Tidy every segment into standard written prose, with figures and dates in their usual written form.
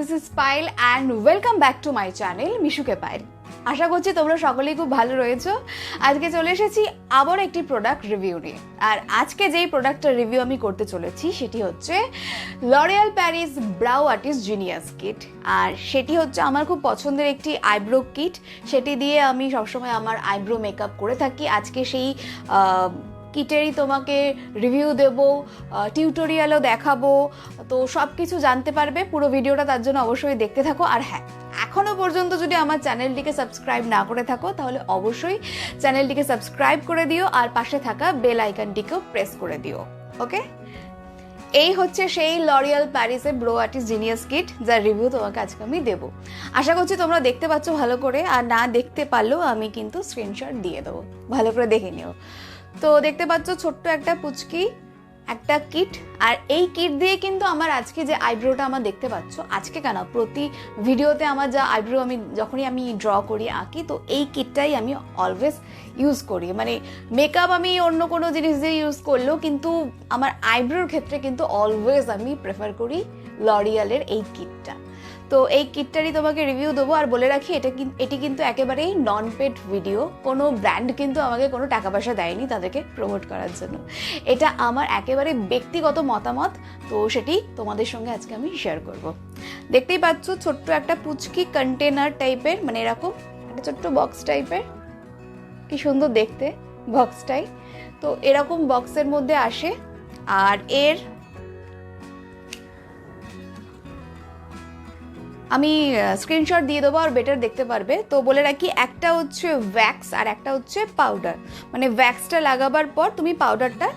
This is Payel and welcome back to my channel মিশুকে পাইল। আশা করছি তোমরা সকলেই খুব ভালো রয়েছো। আজকে চলে এসেছি আবার একটি প্রোডাক্ট রিভিউ নিয়ে। আর আজকে যেই প্রোডাক্টটার রিভিউ আমি করতে চলেছি সেটি হচ্ছে L'Oreal Paris brow artist genius kit. আর সেটি হচ্ছে আমার খুব পছন্দের একটি আইব্রো কিট। সেটি দিয়ে আমি সবসময় আমার আইব্রো মেকআপ করে থাকি। আজকে সেই কিটেরই তোমাকে রিভিউ দেব, টিউটোরিয়ালও দেখাবো, তো সব কিছু জানতে পারবে পুরো ভিডিওটা, তার জন্য অবশ্যই দেখতে থাকো। আর হ্যাঁ, এখনও পর্যন্ত যদি আমার চ্যানেলটিকে সাবস্ক্রাইব না করে থাকো তাহলে অবশ্যই চ্যানেলটিকে সাবস্ক্রাইব করে দিও আর পাশে থাকা বেল আইকনটিকেও প্রেস করে দিও। ওকে, এই হচ্ছে সেই লরিয়াল প্যারিসের ব্রো আর্টিস্ট জিনিয়াস কিট, যার রিভিউ তোমাকে আজকে আমি দেবো। আশা করছি তোমরা দেখতে পাচ্ছ ভালো করে, আর না দেখতে পারলেও আমি কিন্তু স্ক্রিনশট দিয়ে দেবো, ভালো করে দেখে নিও। তো দেখতে পাচ্ছ ছোট্ট একটা পুচকি একটা কিট, আর এই কিট দিয়ে কিন্তু আমার আজকে যে আইব্রোটা আমার দেখতে পাচ্ছ, আজকে কেন প্রতি ভিডিওতে আমার যা আইব্রো আমি যখনই আমি ড্র করি আঁকি, তো এই কিটটাই আমি অলওয়েজ ইউজ করি। মানে মেকআপ আমি অন্য কোনো জিনিস দিয়ে ইউজ করলেও কিন্তু আমার আইব্রোর ক্ষেত্রে কিন্তু অলওয়েজ আমি প্রেফার করি লরিয়ালের এই কিটটা। তো এই কিটটারই তোমাকে রিভিউ দেবো। আর বলে রাখি, এটি কিন্তু একেবারেই নন পেড ভিডিও, কোনো ব্র্যান্ড কিন্তু আমাকে কোনো টাকা পয়সা দেয়নি তাদেরকে প্রমোট করার জন্য। এটা আমার একেবারে ব্যক্তিগত মতামত, তো সেটি তোমাদের সঙ্গে আজকে আমি শেয়ার করব। দেখতেই পাচ্ছ ছোট্ট একটা পুচকি কন্টেনার টাইপের, মানে এরকম একটা ছোট্ট বক্স টাইপের, কি সুন্দর দেখতে বক্সটাই। তো এরকম বক্সের মধ্যে আসে, আর এর আমি স্ক্রিনশট দিয়ে দেবো আর বেটার দেখতে পারবে। তো বলে রাখি, একটা হচ্ছে ওয়্যাক্স আর একটা হচ্ছে পাউডার। মানে ওয়্যাক্সটা লাগাবার পর তুমি পাউডারটা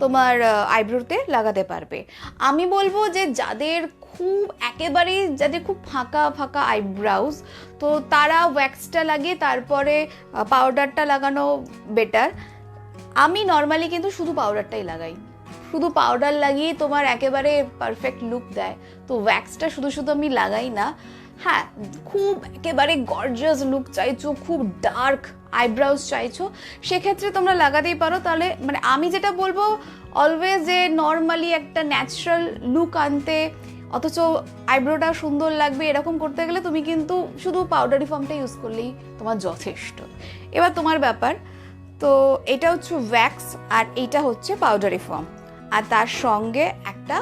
তোমার আইব্রোতে লাগাতে পারবে। আমি বলবো যে যাদের খুব ফাঁকা ফাঁকা আইব্রাউজ, তো তারা ওয়্যাক্সটা লাগিয়ে তারপরে পাউডারটা লাগানো বেটার। আমি নর্মালি কিন্তু শুধু পাউডারটাই লাগাই, শুধু পাউডার লাগিয়ে তোমার একেবারে পারফেক্ট লুক দেয়। তো ওয়্যাক্সটা শুধু শুধু আমি লাগাই না। হ্যাঁ, খুব একেবারে গর্জিয়াস লুক চাইছো, খুব ডার্ক আইব্রাউজ চাইছো, সেক্ষেত্রে তোমরা লাগাতেই পারো। তাহলে মানে আমি যেটা বলবো, অলওয়েজ যে নর্মালি একটা ন্যাচারাল লুক আনতে অথচ আইব্রোটা সুন্দর লাগবে এরকম করতে গেলে তুমি কিন্তু শুধু পাউডারি ফর্মটা ইউজ করলেই তোমার যথেষ্ট। এবার তোমার ব্যাপার। তো এটা হচ্ছে ওয়্যাক্স আর এইটা হচ্ছে পাউডারি ফর্ম, আর তার সঙ্গে একটা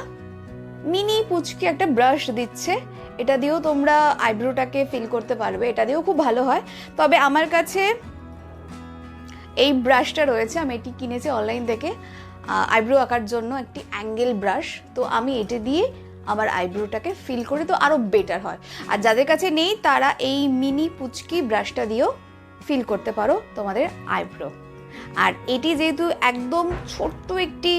মিনি পুচকি একটা ব্রাশ দিচ্ছে। এটা দিয়েও তোমরা আইব্রোটাকে ফিল করতে পারবে, এটা দিয়েও খুব ভালো হয়। তবে আমার কাছে এই ব্রাশটা রয়েছে, আমি এটি কিনেছি অনলাইন থেকে আইব্রো আঁকার জন্য, একটি অ্যাঙ্গেল ব্রাশ। তো আমি এটা দিয়ে আমার আইব্রোটাকে ফিল করি, তো আরও বেটার হয়। আর যাদের কাছে নেই তারা এই মিনি পুচকি ব্রাশটা দিয়েও ফিল করতে পারো তোমাদের আইব্রো। আর এটি যেহেতু একদম ছোট্ট একটি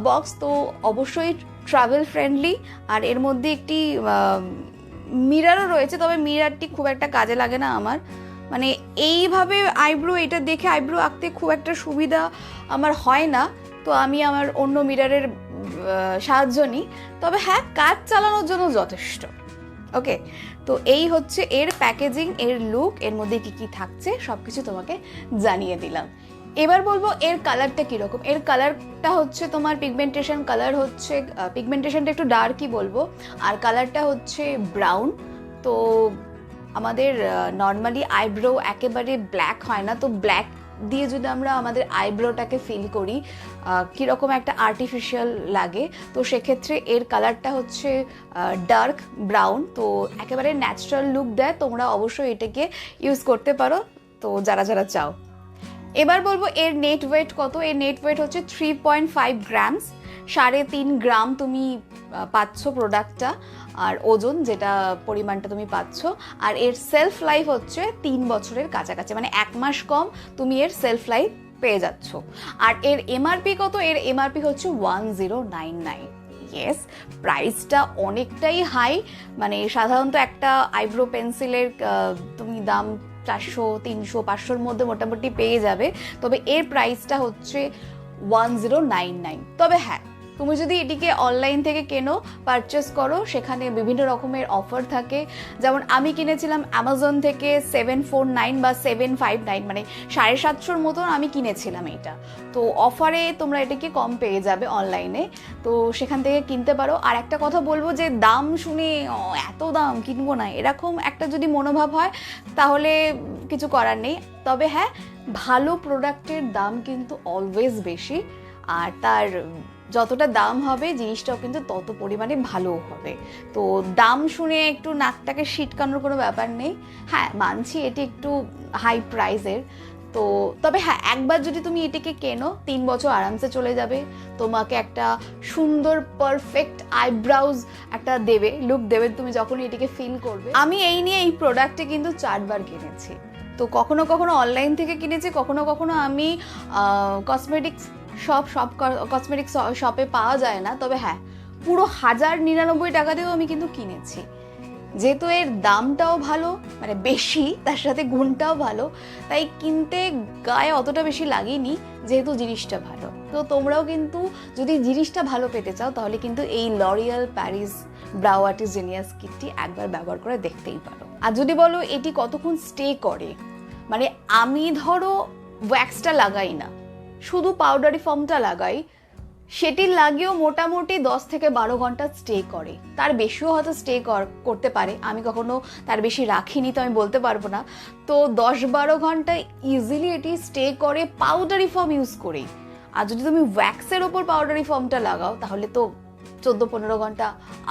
বক্স, তো অবশ্যই ট্রাভেল ফ্রেন্ডলি। আর এর মধ্যে একটি মিরারও রয়েছে, তবে মিরারটি খুব একটা কাজে লাগে না আমার। মানে এইভাবে আইব্রো, এটা দেখে আইব্রো আঁকতে খুব একটা সুবিধা আমার হয় না, তো আমি আমার অন্য মিরারের সাহায্য নিই। তবে হ্যাঁ, কাজ চালানোর জন্য যথেষ্ট। ওকে, তো এই হচ্ছে এর প্যাকেজিং, এর লুক, এর মধ্যে কি কি থাকছে সব কিছু তোমাকে জানিয়ে দিলাম। এবার বলবো এর কালারটা কীরকম। এর কালারটা হচ্ছে তোমার পিগমেন্টেশন কালার হচ্ছে, পিগমেন্টেশনটা একটু ডার্কই বলবো, আর কালারটা হচ্ছে ব্রাউন। তো আমাদের নর্মালি আইব্রো একেবারে ব্ল্যাক হয় না, তো ব্ল্যাক দিয়ে যদি আমরা আমাদের আইব্রোটাকে ফিল করি কীরকম একটা আর্টিফিশিয়াল লাগে। তো সেক্ষেত্রে এর কালারটা হচ্ছে ডার্ক ব্রাউন, তো একেবারে ন্যাচারাল লুক দেয়। তোমরা অবশ্যই এটাকে ইউজ করতে পারো, তো যারা যারা চাও। এবার বলবো এর নেট ওয়েট কত। এর নেট ওয়েট হচ্ছে 3.5 গ্রামস, 3.5 গ্রাম তুমি পাচ্ছ প্রোডাক্টটা, আর ওজন যেটা পরিমাণটা তুমি পাচ্ছ। আর এর সেলফ লাইফ হচ্ছে 3 বছরের কাছাকাছি, মানে 1 মাস কম তুমি এর সেলফ লাইফ পেয়ে যাচ্ছ। আর এর এমআরপি কত। এর এমআরপি হচ্ছে 1099। ইয়েস, প্রাইসটা অনেকটাই হাই। মানে সাধারণত একটা আইব্রো পেন্সিলের তুমি দাম 400, 300, 500-র মধ্যে মোটামুটি পেয়ে যাবে, তবে এর প্রাইসটা হচ্ছে 1099। তবে হ্যাঁ, তুমি যদি এটিকে অনলাইন থেকে কেনো, পারচেস করো, সেখানে বিভিন্ন রকমের অফার থাকে। যেমন আমি কিনেছিলাম অ্যামাজন থেকে 749 বা 759, মানে 750 মতন আমি কিনেছিলাম এটা। তো অফারে তোমরা এটাকে কম পেয়ে যাবে অনলাইনে, তো সেখান থেকে কিনতে পারো। আর একটা কথা বলবো যে দাম শুনে এত দাম কিনবো না, এরকম একটা যদি মনোভাব হয় তাহলে কিছু করার নেই। তবে হ্যাঁ, ভালো প্রোডাক্টের দাম কিন্তু অলওয়েজ বেশি, আর তার যতটা দাম হবে জিনিসটাও কিন্তু তত পরিমাণে ভালোও হবে। তো দাম শুনে একটু নাকটাকে সিটকানোর কোনো ব্যাপার নেই। হ্যাঁ, মানছি এটি একটু হাই প্রাইসের, তো তবে হ্যাঁ, একবার যদি তুমি এটিকে কেনো 3 বছর আরামসে চলে যাবে। তোমাকে একটা সুন্দর পারফেক্ট আইব্রাউজ একটা দেবে, লুক দেবে তুমি যখন এটিকে ফিল করবে। আমি এই নিয়ে এই প্রোডাক্টে কিন্তু 4 বার কিনেছি। তো কখনো কখনো অনলাইন থেকে কিনেছি, কখনো কখনো আমি কসমেটিক্স সব কসমেটিক্স শপে পাওয়া যায় না, তবে হ্যাঁ পুরো 1099 টাকা দিয়েও আমি কিন্তু কিনেছি। যেহেতু এর দামটাও ভালো, মানে বেশি, তার সাথে গুণটাও ভালো, তাই কিনতে গায়ে অতটা বেশি লাগেনি, যেহেতু জিনিসটা ভালো। তো তোমরাও কিন্তু যদি জিনিসটা ভালো পেতে চাও তাহলে কিন্তু এই L'Oreal Paris brow artist genius কিটটি একবার ব্যবহার করে দেখতেই পারো। আর যদি বলো এটি কতক্ষণ স্টে করে, মানে আমি ধরো ওয়্যাক্সটা লাগাই না, শুধু পাউডারি ফর্মটা লাগাই, সেটি লাগেও মোটামুটি 10 থেকে 12 ঘন্টা স্টে করে। তার বেশিও হয়তো স্টে করতে পারে, আমি কখনো তার বেশি রাখিনি, তো আমি বলতে পারবো না। তো 10-12 ঘন্টা ইজিলি এটি স্টে করে পাউডারি ফর্ম ইউজ করেই। আর যদি তুমি ওয়্যাক্সের ওপর পাউডারি ফর্মটা লাগাও তাহলে তো 14-15 ঘন্টা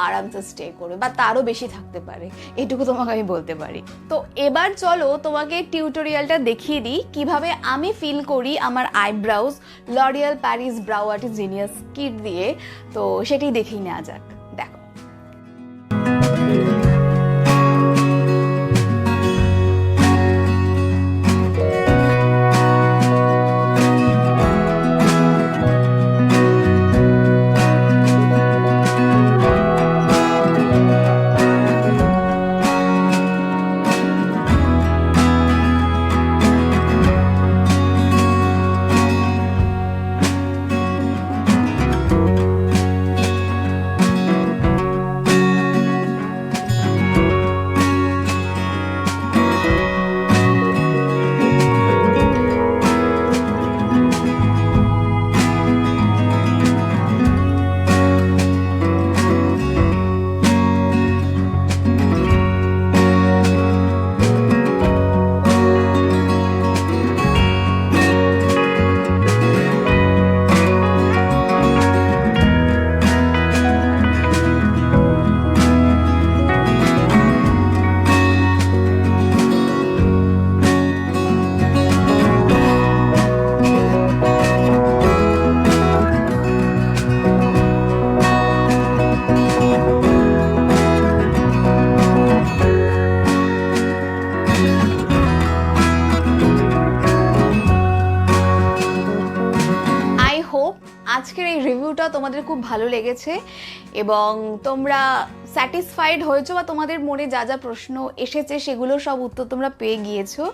আরামসে স্টে করবে, বা তারও বেশি থাকতে পারে, এটুকু তোমাকে আমি বলতে পারি। তো এবার চলো তোমাকে টিউটোরিয়ালটা দেখিয়ে দিই কিভাবে আমি ফিল করি আমার eyebrows L'Oreal Paris brow artist genius kit দিয়ে। তো সেটাই দেখিয়ে নেওয়া যাক, দেখো। আজকের এই রিভিউটা তোমাদের খুব ভালো লেগেছে এবং তোমরা স্যাটিসফাইড হয়েছো, বা তোমাদের মনে যা যা প্রশ্ন এসেছে সেগুলোর সব উত্তর তোমরা পেয়ে গিয়েছো।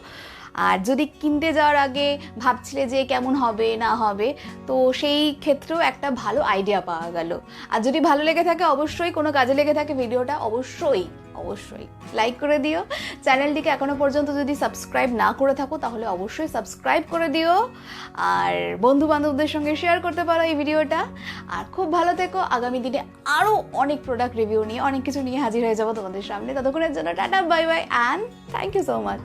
আর যদি কিনতে যাওয়ার আগে ভাবছিলে যে কেমন হবে না হবে, তো সেই ক্ষেত্রেও একটা ভালো আইডিয়া পাওয়া গেল। আর যদি ভালো লেগে থাকে, অবশ্যই কোনো কাজে লেগে থাকে ভিডিওটা, অবশ্যই লাইক করে দিও। চ্যানেলটিকে এখনো পর্যন্ত যদি সাবস্ক্রাইব না করে থাকো তাহলে অবশ্যই সাবস্ক্রাইব করে দিও, আর বন্ধু বান্ধবদের সঙ্গে শেয়ার করতে পারো এই ভিডিওটা। আর খুব ভালো থেকো। আগামী দিনে আরও অনেক প্রোডাক্ট রিভিউ নিয়ে, অনেক কিছু নিয়ে হাজির হয়ে যাবো তোমাদের সামনে। ততক্ষণের জন্য tata, bye bye, and thank you so much.